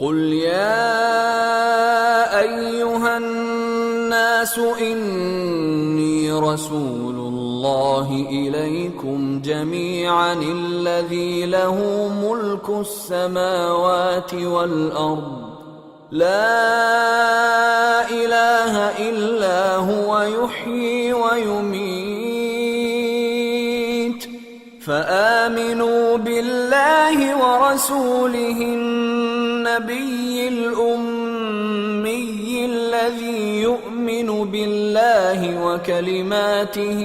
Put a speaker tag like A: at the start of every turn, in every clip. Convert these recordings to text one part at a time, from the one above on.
A: قل يا أيها الناس إني رسول الله إليكم جميعا الذي له ملك السماوات والأرض لا إله إلا هو يحيي ويميت فآمنوا بالله ورسوله النبي الأمي الذي يؤمن بالله وكلماته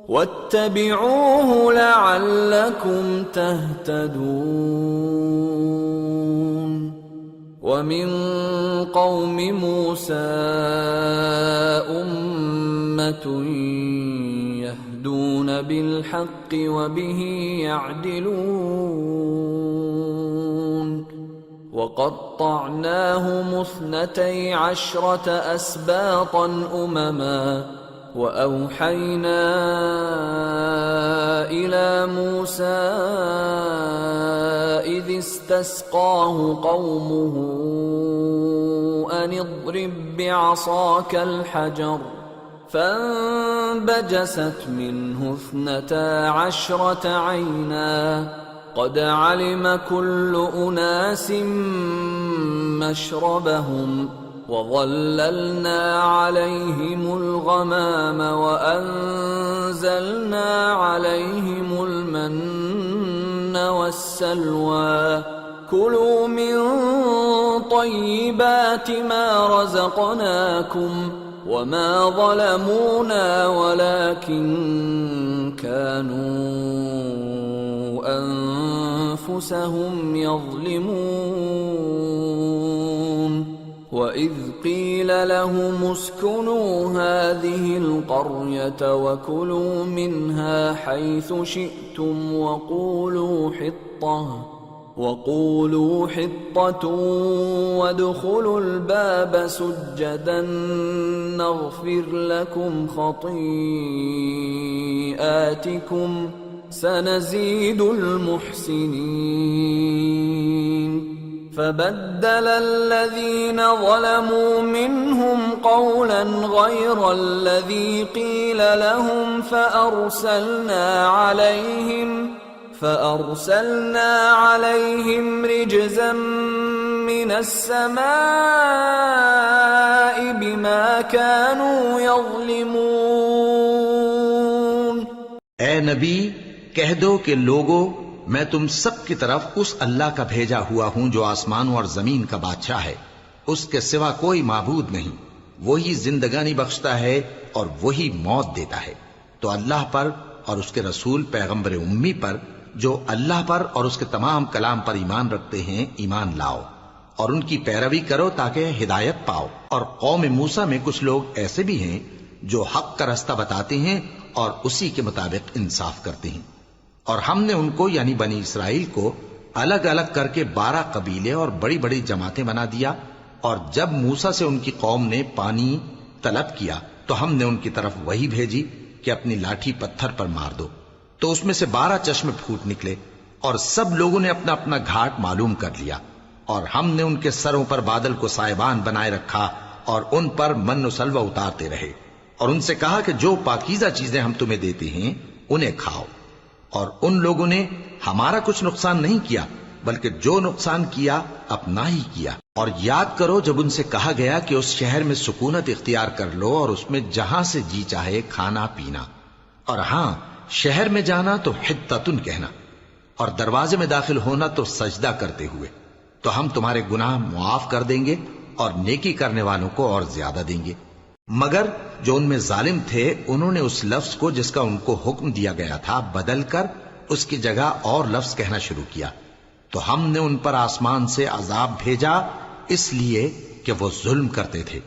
A: واتبعوه لعلكم تهتدون ومن قوم موسى أمة يهدون بالحق وبه يعدلون وقطعناهم 12 أسباطا أمما وأوحينا إلى موسى إذ استسقاه قومه أن اضرب بعصاك الحجر فانبجست منه 12 عينا قد علم كل أناس مشربهم وظللنا عليهم الغمام وأنزلنا عليهم المن والسلوى كلوا من طيبات ما رزقناكم وما ظلمونا ولكن كانوا أنفسهم يظلمون وإذ قيل لهم اسكنوا هذه القرية وكلوا منها حيث شئتم وقولوا حطة وادخلوا الباب سجدا نغفر لكم خطيئاتكم سنزيد المحسنين فبدل الذين ظلموا منهم قولا غير الذي قيل لهم فأرسلنا عليهم رجزا من السماء بما كانوا يظلمون۔
B: اے نبی کہہ دو کہ لوگو میں تم سب کی طرف اس اللہ کا بھیجا ہوا ہوں جو آسمانوں اور زمین کا بادشاہ ہے، اس کے سوا کوئی معبود نہیں، وہی زندگانی بخشتا ہے اور وہی موت دیتا ہے۔ تو اللہ پر اور اس کے رسول پیغمبر امی پر جو اللہ پر اور اس کے تمام کلام پر ایمان رکھتے ہیں ایمان لاؤ اور ان کی پیروی کرو تاکہ ہدایت پاؤ۔ اور قوم موسیٰ میں کچھ لوگ ایسے بھی ہیں جو حق کا رستہ بتاتے ہیں اور اسی کے مطابق انصاف کرتے ہیں۔ اور ہم نے ان کو یعنی بنی اسرائیل کو الگ الگ کر کے 12 قبیلے اور بڑی بڑی جماعتیں بنا دیا، اور جب موسیٰ سے ان کی قوم نے پانی طلب کیا تو ہم نے ان کی طرف وہی بھیجی کہ اپنی لاٹھی پتھر پر مار دو، تو اس میں سے 12 چشمے پھوٹ نکلے، اور سب لوگوں نے اپنا اپنا گھاٹ معلوم کر لیا۔ اور ہم نے ان کے سروں پر بادل کو سائبان بنائے رکھا اور ان پر من و سلوہ اتارتے رہے، اور ان سے کہا کہ جو پاکیزہ چیزیں ہم تمہیں دیتے ہیں انہیں کھاؤ۔ اور ان لوگوں نے ہمارا کچھ نقصان نہیں کیا بلکہ جو نقصان کیا اپنا ہی کیا۔ اور یاد کرو جب ان سے کہا گیا کہ اس شہر میں سکونت اختیار کر لو اور اس میں جہاں سے جی چاہے کھانا پینا، اور ہاں شہر میں جانا تو حطتن کہنا، اور دروازے میں داخل ہونا تو سجدہ کرتے ہوئے، تو ہم تمہارے گناہ معاف کر دیں گے اور نیکی کرنے والوں کو اور زیادہ دیں گے۔ مگر جو ان میں ظالم تھے انہوں نے اس لفظ کو جس کا ان کو حکم دیا گیا تھا بدل کر اس کی جگہ اور لفظ کہنا شروع کیا، تو ہم نے ان پر آسمان سے عذاب بھیجا اس لیے کہ وہ ظلم کرتے تھے۔